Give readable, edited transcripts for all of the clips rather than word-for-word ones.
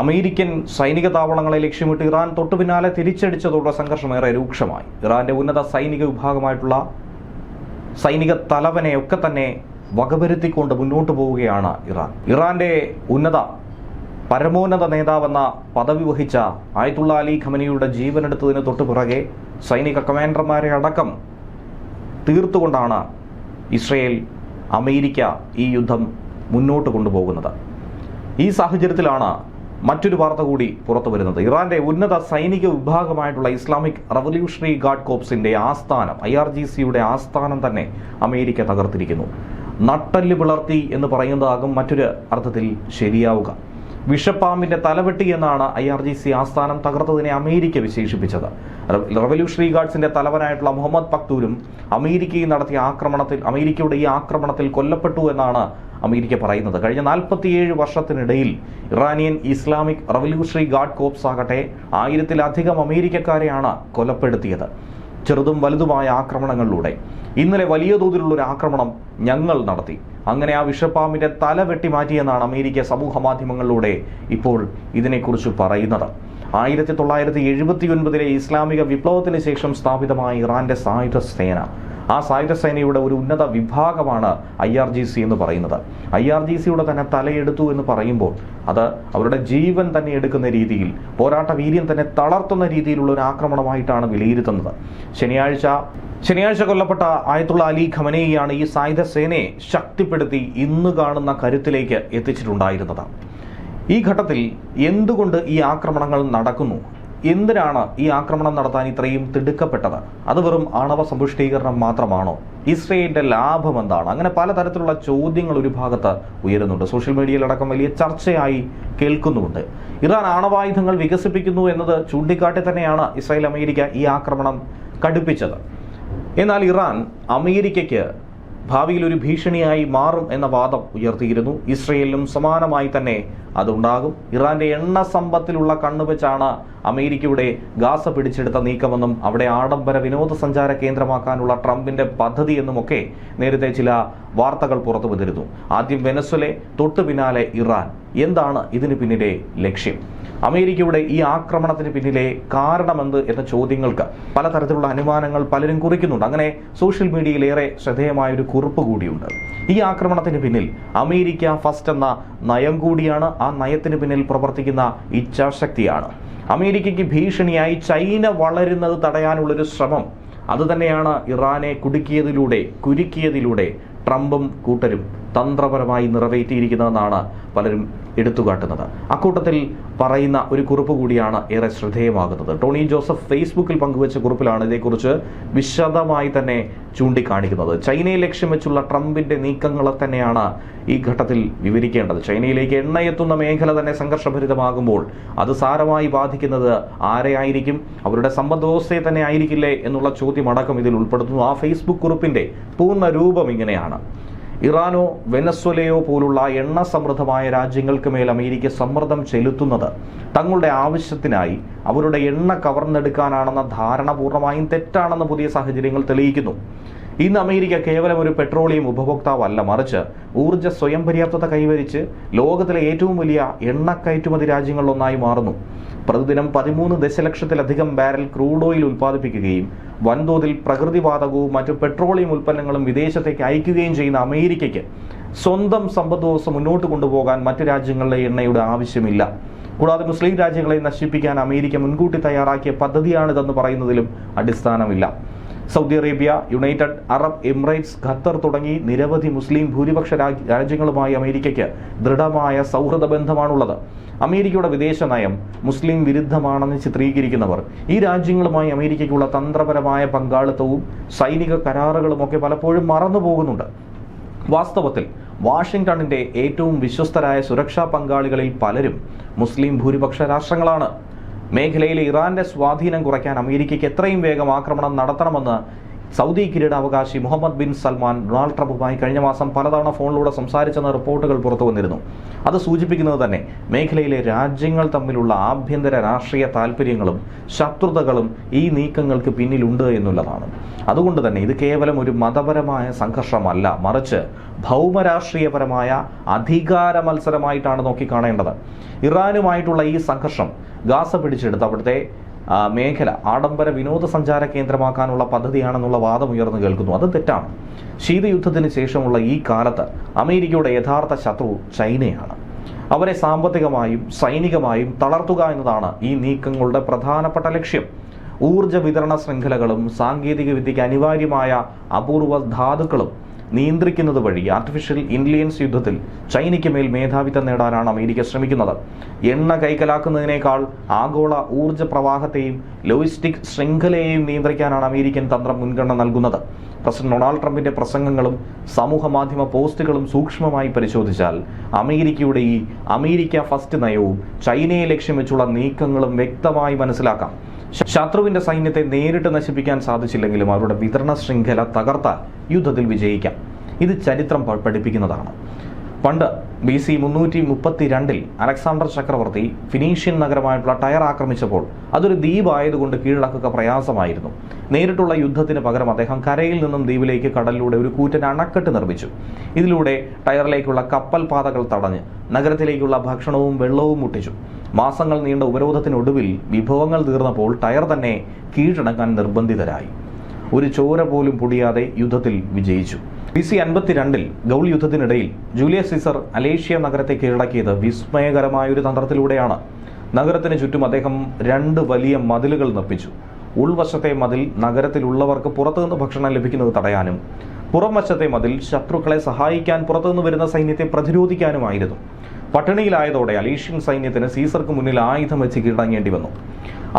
American സൈനിക താവളങ്ങളെ ലക്ഷ്യമിട്ട് Iran തൊട്ടുപിന്നാലെ തിരിച്ചടിച്ചതോടെ സംഘർഷമേറെ രൂക്ഷമായി. ഇറാന്റെ ഉന്നത സൈനിക വിഭാഗമായിട്ടുള്ള സൈനിക തലവനെയൊക്കെ തന്നെ വകവരുത്തിക്കൊണ്ട് മുന്നോട്ട് പോവുകയാണ് ഇറാന്റെ പരമോന്നത നേതാവെന്ന പദവി വഹിച്ച ആയത്തുള്ള അലി ഖമനിയുടെ ജീവനെടുത്തതിന് തൊട്ടുപിറകെ സൈനിക കമാൻഡർമാരെ അടക്കം തീർത്തുകൊണ്ടാണ് ഇസ്രയേൽ അമേരിക്ക ഈ യുദ്ധം മുന്നോട്ട് കൊണ്ടുപോകുന്നത്. ഈ സാഹചര്യത്തിലാണ് മറ്റൊരു വാർത്ത കൂടി പുറത്തു വരുന്നത്. ഇറാന്റെ ഉന്നത സൈനിക വിഭാഗമായിട്ടുള്ള ഇസ്ലാമിക് റവല്യൂഷണറി ഗാർഡ് കോപ്സിന്റെ ആസ്ഥാനം, IRGCയുടെ ആസ്ഥാനം തന്നെ അമേരിക്ക തകർത്തിരിക്കുന്നു. നട്ടെല്ല് പിളർത്തി എന്ന് പറയുന്നതാകും മറ്റൊരു അർത്ഥത്തിൽ ശരിയാവുക. വിഷപ്പാമ്പിന്റെ തലവെട്ടി എന്നാണ് IRGC ആസ്ഥാനം തകർത്തതിനെ അമേരിക്ക വിശേഷിപ്പിച്ചത്. റവല്യൂഷണറി ഗാർഡ്സിന്റെ തലവനായിട്ടുള്ള മുഹമ്മദ് പക്തൂരും അമേരിക്കയുടെ ഈ ആക്രമണത്തിൽ കൊല്ലപ്പെട്ടു എന്നാണ് അമേരിക്ക പറയുന്നത്. കഴിഞ്ഞ 47 വർഷത്തിനിടയിൽ Iranian Islamic revolutionary guard corps ആകട്ടെ 1000-ലധികം അമേരിക്കക്കാരെയാണ് കൊലപ്പെടുത്തിയത്, ചെറുതും വലുതുമായ ആക്രമണങ്ങളിലൂടെ. ഇന്നലെ വലിയ തോതിലുള്ള ഒരു ആക്രമണം ഞങ്ങൾ നടത്തി, അങ്ങനെ ആ വിഷപ്പാമ്പിന്റെ തല വെട്ടിമാറ്റിയെന്നാണ് അമേരിക്ക സമൂഹ മാധ്യമങ്ങളിലൂടെ ഇപ്പോൾ ഇതിനെക്കുറിച്ച് പറയുന്നത്. 1979 ഇസ്ലാമിക വിപ്ലവത്തിന് ശേഷം സ്ഥാപിതമായ ഇറാന്റെ സായുധ സേന, ആ സായുധ സേനയുടെ ഒരു ഉന്നത വിഭാഗമാണ് IRGC എന്ന് പറയുന്നത്. IRGCയുടെ തന്നെ തലയെടുത്തു എന്ന് പറയുമ്പോൾ അത് അവരുടെ ജീവൻ തന്നെ എടുക്കുന്ന രീതിയിൽ, പോരാട്ട വീര്യം തന്നെ തളർത്തുന്ന രീതിയിലുള്ള ഒരു ആക്രമണമായിട്ടാണ് വിലയിരുത്തുന്നത്. ശനിയാഴ്ച കൊല്ലപ്പെട്ട ആയത്തുള്ള അലി ഖമനേയിയാണ് ഈ സായുധ സേനയെ ശക്തിപ്പെടുത്തി ഇന്ന് കാണുന്ന കരുത്തിലേക്ക് എത്തിച്ചിട്ടുണ്ടായിരുന്നത്. ഈ ഘട്ടത്തിൽ എന്തുകൊണ്ട് ഈ ആക്രമണങ്ങൾ നടക്കുന്നു? എന്തിനാണ് ഈ ആക്രമണം നടത്താൻ ഇത്രയും തിടുക്കപ്പെട്ടത്? അത് വെറും ആണവ സമ്പുഷ്ടീകരണം മാത്രമാണോ? ഇസ്രയേലിന്റെ ലാഭം എന്താണ്? അങ്ങനെ പലതരത്തിലുള്ള ചോദ്യങ്ങൾ ഒരു ഭാഗത്ത് ഉയരുന്നുണ്ട്. സോഷ്യൽ മീഡിയയിലടക്കം വലിയ ചർച്ചയായി കേൾക്കുന്നുമുണ്ട്. ഇറാൻ ആണവായുധങ്ങൾ വികസിപ്പിക്കുന്നു എന്നത് ചൂണ്ടിക്കാട്ടി തന്നെയാണ് ഇസ്രായേൽ അമേരിക്ക ഈ ആക്രമണം കടുപ്പിച്ചത്. എന്നാൽ ഇറാൻ അമേരിക്കയ്ക്ക് ഭാവിയിൽ ഒരു ഭീഷണിയായി മാറും എന്ന വാദം ഉയർത്തിയിരുന്നു. ഇസ്രയേലിനും സമാനമായി തന്നെ അതുണ്ടാകും. ഇറാന്റെ എണ്ണ സമ്പത്തിലുള്ള കണ്ണുവെച്ചാണ് അമേരിക്കയുടെ ഗാസ പിടിച്ചെടുത്ത നീക്കമെന്നും അവിടെ ആഡംബര വിനോദസഞ്ചാര കേന്ദ്രമാക്കാനുള്ള ട്രംപിന്റെ പദ്ധതി എന്നുമൊക്കെ നേരത്തെ ചില വാർത്തകൾ പുറത്തു വന്നിരുന്നു. ആദ്യം വെനസ്വലെ, തൊട്ടു പിന്നാലെ ഇറാൻ. എന്താണ് ഇതിന് പിന്നിലെ ലക്ഷ്യം? അമേരിക്കയുടെ ഈ ആക്രമണത്തിന് പിന്നിലെ കാരണമെന്ത് എന്ന ചോദ്യങ്ങൾക്ക് പലതരത്തിലുള്ള അനുമാനങ്ങൾ പലരും കുറിക്കുന്നുണ്ട്. അങ്ങനെ സോഷ്യൽ മീഡിയയിൽ ഏറെ ശ്രദ്ധേയമായൊരു കുറിപ്പ് കൂടിയുണ്ട്. ഈ ആക്രമണത്തിന് പിന്നിൽ അമേരിക്ക ഫസ്റ്റ് എന്ന നയം കൂടിയാണ്. ആ നയത്തിന് പിന്നിൽ പ്രവർത്തിക്കുന്ന ഇച്ഛാശക്തിയാണ്. അമേരിക്കയ്ക്ക് ഭീഷണിയായി ചൈന വളരുന്നത് തടയാനുള്ളൊരു ശ്രമം അതുതന്നെയാണ് ഇറാനെ കുരുക്കിയതിലൂടെ ട്രംപും കൂട്ടരും തന്ത്രപരമായി നിറവേറ്റിയിരിക്കുന്നതെന്നാണ് പലരും എടുത്തുകാട്ടുന്നത്. അക്കൂട്ടത്തിൽ പറയുന്ന ഒരു കുറിപ്പ് കൂടിയാണ് ഏറെ ശ്രദ്ധേയമാകുന്നത്. ടോണി ജോസഫ് ഫേസ്ബുക്കിൽ പങ്കുവച്ച കുറിപ്പിലാണ് ഇതേക്കുറിച്ച് വിശദമായി തന്നെ ചൂണ്ടിക്കാണിക്കുന്നത്. ചൈനയെ ലക്ഷ്യം വെച്ചുള്ള ട്രംപിന്റെ നീക്കങ്ങളെ തന്നെയാണ് ഈ ഘട്ടത്തിൽ വിവരിക്കേണ്ടത്. ചൈനയിലേക്ക് എണ്ണയെത്തുന്ന മേഖല തന്നെ സംഘർഷഭരിതമാകുമ്പോൾ അത് സാരമായി ബാധിക്കുന്നത് ആരെയായിരിക്കും? അവരുടെ സമ്പദ് വ്യവസ്ഥയെ തന്നെ ആയിരിക്കില്ലേ എന്നുള്ള ചോദ്യം അടക്കം ഇതിൽ ഉൾപ്പെടുത്തുന്നു. ആ ഫേസ്ബുക്ക് കുറിപ്പിന്റെ പൂർണ്ണ രൂപം ഇങ്ങനെയാണ്: ഇറാനോ വെനസ്വലയോ പോലുള്ള എണ്ണ സമൃദ്ധമായ രാജ്യങ്ങൾക്ക് മേൽ അമേരിക്ക സമ്മർദ്ദം ചെലുത്തുന്നത് തങ്ങളുടെ ആവശ്യത്തിനായി അവരുടെ എണ്ണ കവർന്നെടുക്കാനാണെന്ന ധാരണ പൂർണ്ണമായും തെറ്റാണെന്ന് പുതിയ സാഹചര്യങ്ങൾ തെളിയിക്കുന്നു. ഇന്ന് അമേരിക്ക കേവലം ഒരു പെട്രോളിയം ഉപഭോക്താവല്ല, മറിച്ച് ഊർജ്ജ സ്വയം പര്യാപ്തത കൈവരിച്ച് ലോകത്തിലെ ഏറ്റവും വലിയ എണ്ണ കയറ്റുമതി രാജ്യങ്ങളിലൊന്നായി മാറുന്നു. പ്രതിദിനം 13 ദശലക്ഷത്തിലധികം ബാരൽ ക്രൂഡ് ഓയിൽ ഉൽപ്പാദിപ്പിക്കുകയും വൻതോതിൽ പ്രകൃതിവാതകവും മറ്റു പെട്രോളിയം ഉൽപ്പന്നങ്ങളും വിദേശത്തേക്ക് അയക്കുകയും ചെയ്യുന്ന അമേരിക്കയ്ക്ക് സ്വന്തം സമ്പദ് വ്യവസ്ഥ മുന്നോട്ട് കൊണ്ടുപോകാൻ മറ്റു രാജ്യങ്ങളിലെ എണ്ണയുടെ ആവശ്യമില്ല. കൂടാതെ മുസ്ലിം രാജ്യങ്ങളെ നശിപ്പിക്കാൻ അമേരിക്ക മുൻകൂട്ടി തയ്യാറാക്കിയ പദ്ധതിയാണിതെന്ന് പറയുന്നതിലും അടിസ്ഥാനമില്ല. Saudi Arabia, United Arab Emirates, Qatar തുടങ്ങി നിരവധി മുസ്ലിം ഭൂരിപക്ഷ രാജ്യങ്ങളുമായി അമേരിക്കയ്ക്ക് ദൃഢമായ സൗഹൃദ ബന്ധമാണുള്ളത്. അമേരിക്കയുടെ വിദേശ നയം മുസ്ലിം വിരുദ്ധമാണെന്ന് ചിത്രീകരിക്കുന്നവർ ഈ രാജ്യങ്ങളുമായി അമേരിക്കയ്ക്കുള്ള തന്ത്രപരമായ പങ്കാളിത്തവും സൈനിക കരാറുകളുമൊക്കെ പലപ്പോഴും മറന്നുപോകുന്നുണ്ട്. വാസ്തവത്തിൽ വാഷിംഗ്ടണിന്റെ ഏറ്റവും വിശ്വസ്തരായ സുരക്ഷാ പങ്കാളികളിൽ പലരും മുസ്ലിം ഭൂരിപക്ഷ രാഷ്ട്രങ്ങളാണ്. മേഖലയിലെ ഇറാന്റെ സ്വാധീനം കുറയ്ക്കാൻ അമേരിക്കയ്ക്ക് എത്രയും വേഗം ആക്രമണം നടത്തണമെന്ന് സൗദി കിരീടാവകാശി മുഹമ്മദ് ബിൻ സൽമാൻ ഡൊണാൾഡ് ട്രംപുമായി കഴിഞ്ഞ മാസം പലതവണ ഫോണിലൂടെ സംസാരിച്ചെന്ന റിപ്പോർട്ടുകൾ പുറത്തു വന്നിരുന്നു. അത് സൂചിപ്പിക്കുന്നത് തന്നെ മേഖലയിലെ രാജ്യങ്ങൾ തമ്മിലുള്ള ആഭ്യന്തര രാഷ്ട്രീയ താൽപര്യങ്ങളും ശത്രുതകളും ഈ നീക്കങ്ങൾക്ക് പിന്നിലുണ്ട് എന്നുള്ളതാണ്. അതുകൊണ്ട് തന്നെ ഇത് കേവലം ഒരു മതപരമായ സംഘർഷമല്ല, മറിച്ച് ഭൗമരാഷ്ട്രീയപരമായ അധികാര മത്സരമായിട്ടാണ് നോക്കിക്കാണേണ്ടത്. ഇറാനുമായിട്ടുള്ള ഈ സംഘർഷം ഗാസ പിടിച്ചെടുത്ത് അവിടുത്തെ മേഖല ആഡംബര വിനോദസഞ്ചാര കേന്ദ്രമാക്കാനുള്ള പദ്ധതിയാണെന്നുള്ള വാദം ഉയർന്നു കേൾക്കുന്നു. അത് തെറ്റാണ്. ശീതയുദ്ധത്തിന് ശേഷമുള്ള ഈ കാലത്ത് അമേരിക്കയുടെ യഥാർത്ഥ ശത്രു ചൈനയാണ്. അവരെ സാമ്പത്തികമായും സൈനികമായും തളർത്തുക എന്നതാണ് ഈ നീക്കങ്ങളുടെ പ്രധാനപ്പെട്ട ലക്ഷ്യം. ഊർജ്ജ വിതരണ ശൃംഖലകളും സാങ്കേതിക വിദ്യയ്ക്ക് അനിവാര്യമായ അപൂർവ ധാതുക്കളും നിയന്ത്രിക്കുന്നത് വഴി ആർട്ടിഫിഷ്യൽ ഇന്റലിജൻസ് യുദ്ധത്തിൽ ചൈനയ്ക്ക് മേൽ മേധാവിത്വം നേടാനാണ് അമേരിക്ക ശ്രമിക്കുന്നത്. എണ്ണ കൈക്കലാക്കുന്നതിനേക്കാൾ ആഗോള ഊർജ്ജ പ്രവാഹത്തെയും ലോജിസ്റ്റിക് ശൃംഖലയെയും നിയന്ത്രിക്കാനാണ് അമേരിക്കൻ തന്ത്രം മുൻഗണന നൽകുന്നത്. പ്രസിഡന്റ് ഡൊണാൾഡ് ട്രംപിന്റെ പ്രസംഗങ്ങളും സമൂഹ മാധ്യമ പോസ്റ്റുകളും സൂക്ഷ്മമായി പരിശോധിച്ചാൽ അമേരിക്കയുടെ ഈ അമേരിക്ക ഫസ്റ്റ് നയവും ചൈനയെ ലക്ഷ്യം വെച്ചുള്ള നീക്കങ്ങളും വ്യക്തമായി മനസ്സിലാക്കാം. ശത്രുവിന്റെ സൈന്യത്തെ നേരിട്ട് നശിപ്പിക്കാൻ സാധിച്ചില്ലെങ്കിലും അവരുടെ വിതരണ ശൃംഖല തകർത്താൽ യുദ്ധത്തിൽ വിജയിക്കാം. ഇത് ചരിത്രം പഠിപ്പിക്കുന്നതാണ്. പണ്ട് BC 332 അലക്സാണ്ടർ ചക്രവർത്തി ഫിനീഷ്യൻ നഗരമായിട്ടുള്ള ടയർ ആക്രമിച്ചപ്പോൾ അതൊരു ദ്വീപായതുകൊണ്ട് കീഴടക്കുക പ്രയാസമായിരുന്നു. നേരിട്ടുള്ള യുദ്ധത്തിന് പകരം അദ്ദേഹം കരയിൽ നിന്നും ദ്വീപിലേക്ക് കടലിലൂടെ ഒരു കൂറ്റൻ അണക്കെട്ട് നിർമ്മിച്ചു. ഇതിലൂടെ ടയറിലേക്കുള്ള കപ്പൽ പാതകൾ തടഞ്ഞ് നഗരത്തിലേക്കുള്ള ഭക്ഷണവും വെള്ളവും മുട്ടിച്ചു. മാസങ്ങൾ നീണ്ട ഉപരോധത്തിനൊടുവിൽ വിഭവങ്ങൾ തീർന്നപ്പോൾ ടയർ തന്നെ കീഴടങ്ങാൻ നിർബന്ധിതരായി. ഒരു ചോര പോലും പൊടിയാതെ യുദ്ധത്തിൽ വിജയിച്ചു. BC 52 ഗൗൾ യുദ്ധത്തിനിടയിൽ ജൂലിയസ് സീസർ അലേഷ്യ നഗരത്തെ കീഴടക്കിയത് വിസ്മയകരമായൊരു തന്ത്രത്തിലൂടെയാണ്. നഗരത്തിന് ചുറ്റും അദ്ദേഹം 2 വലിയ മതിലുകൾ നിർമ്മിച്ചു. ഉൾവശത്തെ മതിൽ നഗരത്തിലുള്ളവർക്ക് പുറത്തുനിന്ന് ഭക്ഷണം ലഭിക്കുന്നത് തടയാനും പുറം വശത്തെ മതിൽ ശത്രുക്കളെ സഹായിക്കാൻ പുറത്തുനിന്ന് വരുന്ന സൈന്യത്തെ പ്രതിരോധിക്കാനുമായിരുന്നു. പട്ടിണിയിലായതോടെ അലേഷ്യൻ സൈന്യത്തിന് സീസർക്ക് മുന്നിൽ ആയുധം വെച്ച് കീഴടങ്ങേണ്ടി വന്നു.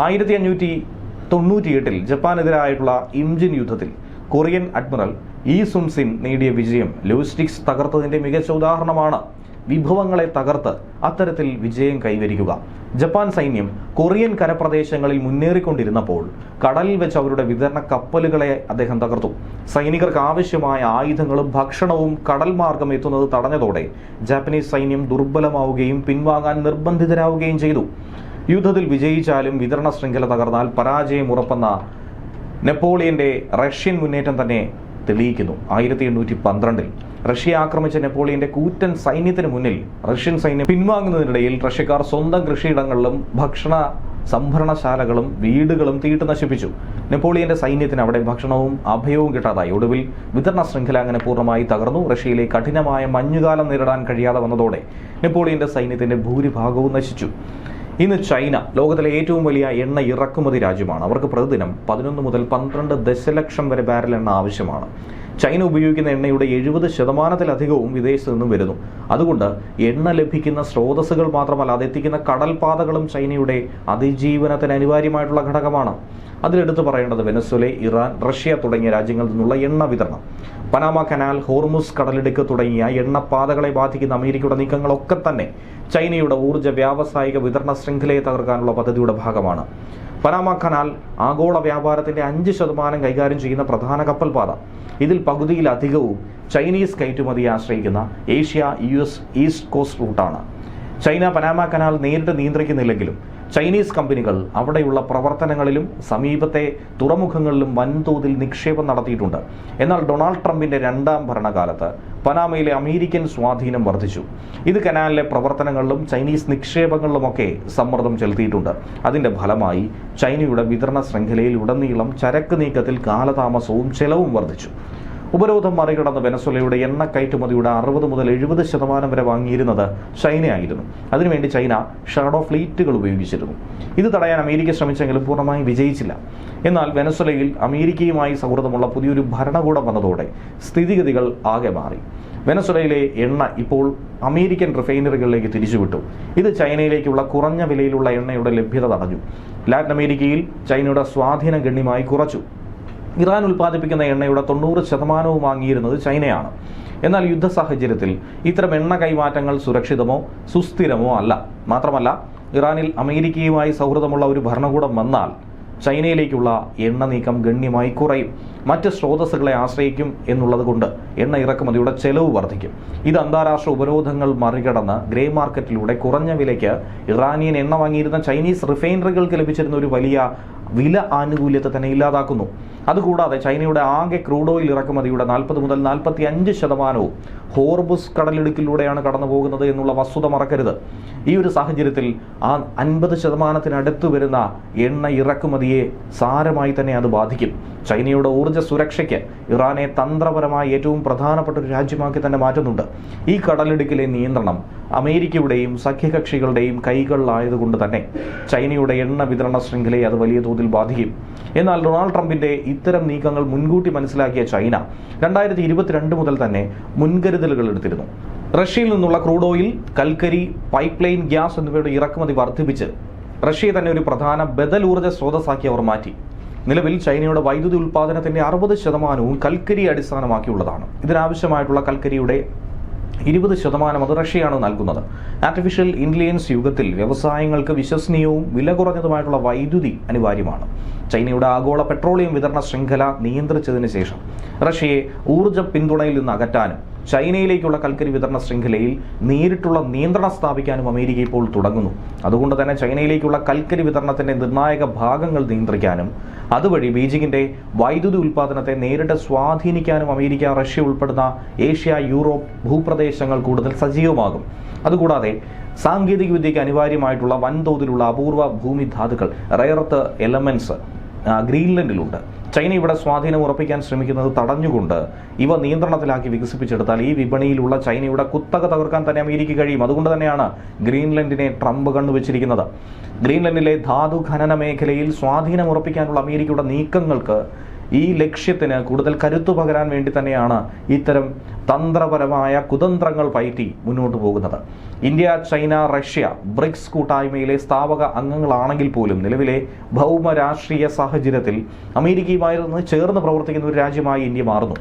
1598 ജപ്പാനെതിരായിട്ടുള്ള ഇംജിൻ യുദ്ധത്തിൽ കൊറിയൻ അഡ്മിറൽ ഈ സുൻ സിൻ നേടിയ വിജയം ലോജിസ്റ്റിക്സ് തകർത്തതിന്റെ മികച്ച ഉദാഹരണമാണ്. വിഭവങ്ങളെ തകർത്ത് അത്തരത്തിൽ വിജയം കൈവരിക്കുക. ജപ്പാൻ സൈന്യം കൊറിയൻ കരപ്രദേശങ്ങളിൽ മുന്നേറിക്കൊണ്ടിരുന്നപ്പോൾ കടലിൽ വെച്ച് അവരുടെ വിതരണ കപ്പലുകളെ അദ്ദേഹം തകർത്തു. സൈനികർക്ക് ആവശ്യമായ ആയുധങ്ങളും ഭക്ഷണവും കടൽ മാർഗം എത്തുന്നത് തടഞ്ഞതോടെ ജാപ്പനീസ് സൈന്യം ദുർബലമാവുകയും പിൻവാങ്ങാൻ നിർബന്ധിതരാവുകയും ചെയ്തു. യുദ്ധത്തിൽ വിജയിച്ചാലും വിതരണ ശൃംഖല തകർന്നാൽ പരാജയം ഉറപ്പെന്ന നെപ്പോളിയന്റെ റഷ്യൻ മുന്നേറ്റം തന്നെ തെളിയിക്കുന്നു. 1812 റഷ്യ ആക്രമിച്ച നെപ്പോളിയന്റെ കൂറ്റൻ സൈന്യത്തിന് മുന്നിൽ റഷ്യൻ സൈന്യം പിൻവാങ്ങുന്നതിനിടയിൽ റഷ്യക്കാർ സ്വന്തം കൃഷിയിടങ്ങളിലും ഭക്ഷണ സംഭരണശാലകളും വീടുകളും തീയിട്ട് നശിപ്പിച്ചു. നെപ്പോളിയന്റെ സൈന്യത്തിന് അവിടെ ഭക്ഷണവും അഭയവും കിട്ടാതായി. ഒടുവിൽ വിതരണ ശൃംഖല അങ്ങനെ പൂർണ്ണമായി തകർന്നു. റഷ്യയിലെ കഠിനമായ മഞ്ഞുകാലം നേരിടാൻ കഴിയാതെ വന്നതോടെ നെപ്പോളിയന്റെ സൈന്യത്തിന്റെ ഭൂരിഭാഗവും നശിച്ചു. ഇന്ന് ചൈന ലോകത്തിലെ ഏറ്റവും വലിയ എണ്ണ ഇറക്കുമതി രാജ്യമാണ്. അവർക്ക് പ്രതിദിനം 11 മുതൽ 12 ദശലക്ഷം വരെ ബാരൽ എണ്ണ ആവശ്യമാണ്. ചൈന ഉപയോഗിക്കുന്ന എണ്ണയുടെ 70%-ലധികവും വിദേശത്ത് നിന്നും വരുന്നു. അതുകൊണ്ട് എണ്ണ ലഭിക്കുന്ന സ്രോതസ്സുകൾ മാത്രമല്ല, അതെത്തിക്കുന്ന കടൽപാതകളും ചൈനയുടെ അതിജീവനത്തിന് അനിവാര്യമായിട്ടുള്ള ഘടകമാണ്. അതിലെടുത്ത് പറയേണ്ടത് വെനസ്വേല, ഇറാൻ, റഷ്യ തുടങ്ങിയ രാജ്യങ്ങളിൽ നിന്നുള്ള എണ്ണ വിതരണം. പനാമ കനാൽ, ഹോർമുസ് കടലിടുക്ക് തുടങ്ങിയ എണ്ണപ്പാതകളെ ബാധിക്കുന്ന അമേരിക്കയുടെ നീക്കങ്ങളൊക്കെ തന്നെ ചൈനയുടെ ഊർജ്ജ വ്യാവസായിക വിതരണ ശൃംഖലയെ തകർക്കാനുള്ള പദ്ധതിയുടെ ഭാഗമാണ്. പനാമ കനാൽ ആഗോള വ്യാപാരത്തിന്റെ 5% കൈകാര്യം ചെയ്യുന്ന പ്രധാന കപ്പൽപാത. ഇതിൽ പകുതിയിലധികവും ചൈനീസ് കയറ്റുമതിയെ ആശ്രയിക്കുന്ന ഏഷ്യ US ഈസ്റ്റ് കോസ്റ്റ് റൂട്ടാണ്. ചൈന പനാമ കനാൽ നേരിട്ട് നിയന്ത്രിക്കുന്നില്ലെങ്കിലും ചൈനീസ് കമ്പനികൾ അവിടെയുള്ള പ്രവർത്തനങ്ങളിലും സമീപത്തെ തുറമുഖങ്ങളിലും വൻതോതിൽ നിക്ഷേപം നടത്തിയിട്ടുണ്ട്. എന്നാൽ ഡൊണാൾഡ് ട്രംപിന്റെ 2ാം ഭരണകാലത്ത് പനാമയിലെ അമേരിക്കൻ സ്വാധീനം വർദ്ധിച്ചു. ഇത് കനാലിലെ പ്രവർത്തനങ്ങളിലും ചൈനീസ് നിക്ഷേപങ്ങളിലുമൊക്കെ സമ്മർദ്ദം ചെലുത്തിയിട്ടുണ്ട്. അതിന്റെ ഫലമായി ചൈനയുടെ വിതരണ ശൃംഖലയിൽ ഉടനീളം ചരക്ക് നീക്കത്തിൽ കാലതാമസവും ചെലവും വർദ്ധിച്ചു. ഉപരോധം മറികടന്ന് വെനസ്വേലയുടെ എണ്ണ കയറ്റുമതിയുടെ 60 മുതൽ 70% വരെ വാങ്ങിയിരുന്നത് ചൈനയായിരുന്നു. അതിനുവേണ്ടി ചൈന ഷാഡോ ഫ്ലീറ്റുകൾ ഉപയോഗിച്ചിരുന്നു. ഇത് തടയാൻ അമേരിക്ക ശ്രമിച്ചെങ്കിലും പൂർണ്ണമായി വിജയിച്ചില്ല. എന്നാൽ വെനസ്വേലയിൽ അമേരിക്കയുമായി സൗഹൃദമുള്ള പുതിയൊരു ഭരണകൂടം വന്നതോടെ സ്ഥിതിഗതികൾ ആകെ മാറി. വെനസ്വേലയിലെ എണ്ണ ഇപ്പോൾ അമേരിക്കൻ റിഫൈനറികളിലേക്ക് തിരിച്ചുവിട്ടു. ഇത് ചൈനയിലേക്കുള്ള കുറഞ്ഞ വിലയിലുള്ള എണ്ണയുടെ ലഭ്യത തടഞ്ഞു. ലാറ്റിൻ അമേരിക്കയിൽ ചൈനയുടെ സ്വാധീനം ഗണ്യമായി കുറച്ചു. ഇറാൻ ഉൽപ്പാദിപ്പിക്കുന്ന എണ്ണയുടെ 90% വാങ്ങിയിരുന്നത് ചൈനയാണ്. എന്നാൽ യുദ്ധ സാഹചര്യത്തിൽ ഇത്തരം എണ്ണ കൈമാറ്റങ്ങൾ സുരക്ഷിതമോ സുസ്ഥിരമോ അല്ല. മാത്രമല്ല, ഇറാനിൽ അമേരിക്കയുമായി സൗഹൃദമുള്ള ഒരു ഭരണകൂടം വന്നാൽ ചൈനയിലേക്കുള്ള എണ്ണ നീക്കം ഗണ്യമായി കുറയും. മറ്റ് സ്രോതസ്സുകളെ ആശ്രയിക്കും എന്നുള്ളത് കൊണ്ട് എണ്ണ ഇറക്കുമതിയുടെ ചെലവ് വർദ്ധിക്കും. ഇത് അന്താരാഷ്ട്ര ഉപരോധങ്ങൾ മറികടന്ന് ഗ്രേ മാർക്കറ്റിലൂടെ കുറഞ്ഞ വിലയ്ക്ക് ഇറാനിയൻ എണ്ണ വാങ്ങിയിരുന്ന ചൈനീസ് റിഫൈനറികൾക്ക് ലഭിച്ചിരുന്ന ഒരു വലിയ വില ആനുകൂല്യത്തെ തന്നെ ഇല്ലാതാക്കുന്നു. അതുകൂടാതെ ചൈനയുടെ ആകെ ക്രൂഡ് ഓയിൽ ഇറക്കുമതിയുടെ 40 മുതൽ 45% ഹോർബുസ് കടലിടുക്കിലൂടെയാണ് കടന്നു പോകുന്നത് എന്നുള്ള വസ്തുത മറക്കരുത്. ഈ ഒരു സാഹചര്യത്തിൽ ആ 50% വരുന്ന എണ്ണ ഇറക്കുമതിയെ സാരമായി തന്നെ അത് ബാധിക്കും. ചൈനയുടെ ഊർജ്ജ സുരക്ഷയ്ക്ക് ഇറാനെ തന്ത്രപരമായി ഏറ്റവും പ്രധാനപ്പെട്ട ഒരു രാജ്യമാക്കി തന്നെ മാറ്റുന്നുണ്ട്. ഈ കടലിടുക്കിലെ നിയന്ത്രണം അമേരിക്കയുടെയും സഖ്യകക്ഷികളുടെയും കൈകളിലായതുകൊണ്ട് തന്നെ ചൈനയുടെ എണ്ണ വിതരണ ശൃംഖലയെ അത് വലിയ തോതിൽ ബാധിക്കും. എന്നാൽ ഡൊണാൾഡ് ട്രംപിന്റെ ഇത്തരം നീക്കങ്ങൾ മുൻകൂട്ടി മനസ്സിലാക്കിയ ചൈന 2022 മുതൽ തന്നെ മുൻകരുതലുകൾ എടുത്തിരുന്നു. റഷ്യയിൽ നിന്നുള്ള ക്രൂഡ് ഓയിൽ, കൽക്കരി, പൈപ്പ് ലൈൻ ഗ്യാസ് എന്നിവയുടെ ഇറക്കുമതി വർദ്ധിപ്പിച്ച് റഷ്യയെ തന്നെ ഒരു പ്രധാന ബദൽ ഊർജ്ജ സ്രോതസ്സാക്കി അവർ മാറ്റി. നിലവിൽ ചൈനയുടെ വൈദ്യുതി ഉൽപ്പാദനത്തിന്റെ 60% കൽക്കരി അടിസ്ഥാനമാക്കിയുള്ളതാണ്. ഇതിനാവശ്യമായിട്ടുള്ള കൽക്കരിയുടെ 20% അത് റഷ്യയാണ് നൽകുന്നത്. ആർട്ടിഫിഷ്യൽ ഇന്റലിജൻസ് യുഗത്തിൽ വ്യവസായങ്ങൾക്ക് വിശ്വസനീയവും വില കുറഞ്ഞതുമായിട്ടുള്ള വൈദ്യുതി അനിവാര്യമാണ്. ചൈനയുടെ ആഗോള പെട്രോളിയം വിതരണ ശൃംഖല നിയന്ത്രിച്ചതിന് ശേഷം റഷ്യയെ ഊർജ്ജ പിന്തുണയിൽ നിന്ന് അകറ്റാനും ചൈനയിലേക്കുള്ള കൽക്കരി വിതരണ ശൃംഖലയിൽ നേരിട്ടുള്ള നിയന്ത്രണം സ്ഥാപിക്കാനും അമേരിക്ക ഇപ്പോൾ തുടങ്ങുന്നു. അതുകൊണ്ട് തന്നെ ചൈനയിലേക്കുള്ള കൽക്കരി വിതരണത്തിന്റെ നിർണായക ഭാഗങ്ങൾ നിയന്ത്രിക്കാനും അതുവഴി ബീജിംഗിന്റെ വൈദ്യുതി ഉൽപ്പാദനത്തെ നേരിട്ട് സ്വാധീനിക്കാനും അമേരിക്ക, റഷ്യ ഉൾപ്പെടുന്ന ഏഷ്യ, യൂറോപ്പ് ഭൂപ്രദേശങ്ങൾ കൂടുതൽ സജീവമാകും. അതുകൂടാതെ സാങ്കേതിക വിദ്യയ്ക്ക് അനിവാര്യമായിട്ടുള്ള വൻതോതിലുള്ള അപൂർവ ഭൂമി ധാതുക്കൾ, റെയർ എർത്ത് എലമെന്റ്സ് ഗ്രീൻലൻഡിലുണ്ട്. ചൈന ഇവിടെ സ്വാധീനം ഉറപ്പിക്കാൻ ശ്രമിക്കുന്നത് തടഞ്ഞുകൊണ്ട് ഇവ നിയന്ത്രണത്തിലാക്കി വികസിപ്പിച്ചെടുത്താൽ ഈ വിപണിയിലുള്ള ചൈനയുടെ കുത്തക തകർക്കാൻ തന്നെ അമേരിക്ക കഴിയും. അതുകൊണ്ട് തന്നെയാണ് ഗ്രീൻലൻഡിനെ ട്രംപ് കണ്ടുവച്ചിരിക്കുന്നത്. ഗ്രീൻലൻഡിലെ ധാതു ഖനന മേഖലയിൽ സ്വാധീനം ഉറപ്പിക്കാനുള്ള അമേരിക്കയുടെ നീക്കങ്ങൾക്ക് ഈ ലക്ഷ്യത്തിന് കൂടുതൽ കരുത്തു പകരാൻ വേണ്ടി തന്നെയാണ് ഇത്തരം തന്ത്രപരമായ കുതന്ത്രങ്ങൾ പയറ്റി മുന്നോട്ട് പോകുന്നത്. ഇന്ത്യ, ചൈന, റഷ്യ ബ്രിക്സ് കൂട്ടായ്മയിലെ സ്ഥാപക അംഗങ്ങളാണെങ്കിൽ പോലും നിലവിലെ ഭൗമ രാഷ്ട്രീയ സാഹചര്യത്തിൽ അമേരിക്കയുമായി ചേർന്ന് പ്രവർത്തിക്കുന്ന ഒരു രാജ്യമായി ഇന്ത്യ മാറുന്നു.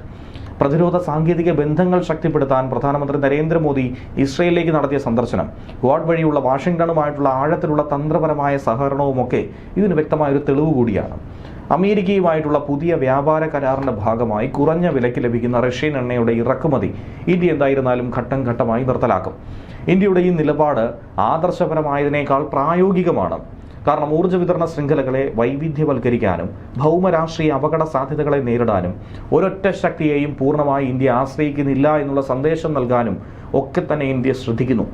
പ്രതിരോധ സാങ്കേതിക ബന്ധങ്ങൾ ശക്തിപ്പെടുത്താൻ പ്രധാനമന്ത്രി നരേന്ദ്രമോദി ഇസ്രയേലിലേക്ക് നടത്തിയ സന്ദർശനം, ക്വാഡ് വഴിയുള്ള വാഷിംഗ്ടണുമായിട്ടുള്ള ആഴത്തിലുള്ള തന്ത്രപരമായ സഹകരണവുമൊക്കെ ഇതിന് വ്യക്തമായൊരു തെളിവ് കൂടിയാണ്. അമേരിക്കയുമായിട്ടുള്ള പുതിയ വ്യാപാര കരാറിന്റെ ഭാഗമായി കുറഞ്ഞ വിലയ്ക്ക് ലഭിക്കുന്ന റഷ്യൻ എണ്ണയുടെ ഇറക്കുമതി ഇന്ത്യ എന്തായിരുന്നാലും ഘട്ടം ഘട്ടമായി നിർത്തലാക്കും. ഇന്ത്യയുടെ ഈ നിലപാട് ആദർശപരമായതിനേക്കാൾ പ്രായോഗികമാണ്. കാരണം ഊർജ്ജ വിതരണ ശൃംഖലകളെ വൈവിധ്യവൽക്കരിക്കാനും ഭൗമരാഷ്ട്രീയ അപകട സാധ്യതകളെ നേരിടാനും ഒരൊറ്റ ശക്തിയെയും പൂർണ്ണമായി ഇന്ത്യ ആശ്രയിക്കുന്നില്ല എന്നുള്ള സന്ദേശം നൽകാനും ഒക്കെ തന്നെ ഇന്ത്യ ശ്രദ്ധിക്കുന്നു.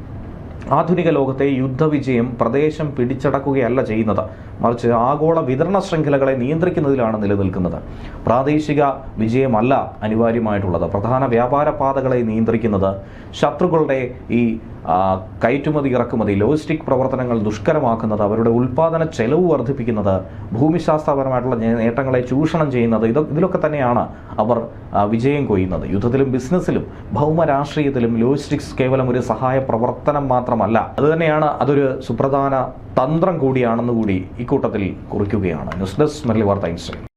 ആധുനിക ലോകത്തെ യുദ്ധവിജയം പ്രദേശം പിടിച്ചടക്കുകയല്ല ചെയ്യുന്നത്, മറിച്ച് ആഗോള വിതരണ ശൃംഖലകളെ നിയന്ത്രിക്കുന്നതിലാണ് നിലനിൽക്കുന്നത്. പ്രാദേശിക വിജയമല്ല അനിവാര്യമായിട്ടുള്ളത്. പ്രധാന വ്യാപാര പാതകളെ നിയന്ത്രിക്കുന്നത്, ശത്രുക്കളുടെ ഈ കയറ്റുമതി ഇറക്കുമതി ലോജിസ്റ്റിക് പ്രവർത്തനങ്ങൾ ദുഷ്കരമാക്കുന്നത്, അവരുടെ ഉൽപ്പാദന ചെലവ് വർദ്ധിപ്പിക്കുന്നത്, ഭൂമിശാസ്ത്രപരമായിട്ടുള്ള നേട്ടങ്ങളെ ചൂഷണം ചെയ്യുന്നത്, ഇതിലൊക്കെ തന്നെയാണ് അവർ വിജയം കൊയ്യുന്നത്. യുദ്ധത്തിലും ബിസിനസ്സിലും ഭൗമരാഷ്ട്രീയത്തിലും ലോജിസ്റ്റിക്സ് കേവലം ഒരു സഹായ പ്രവർത്തനം മാത്രമല്ല, അതുതന്നെയാണ് അതൊരു സുപ്രധാന തന്ത്രം കൂടിയാണെന്ന് കൂടി ഇക്കൂട്ടത്തിൽ കുറിക്കുകയാണ്. ന്യൂസ് ഡെസ്ക് മലയാളി വാർത്ത.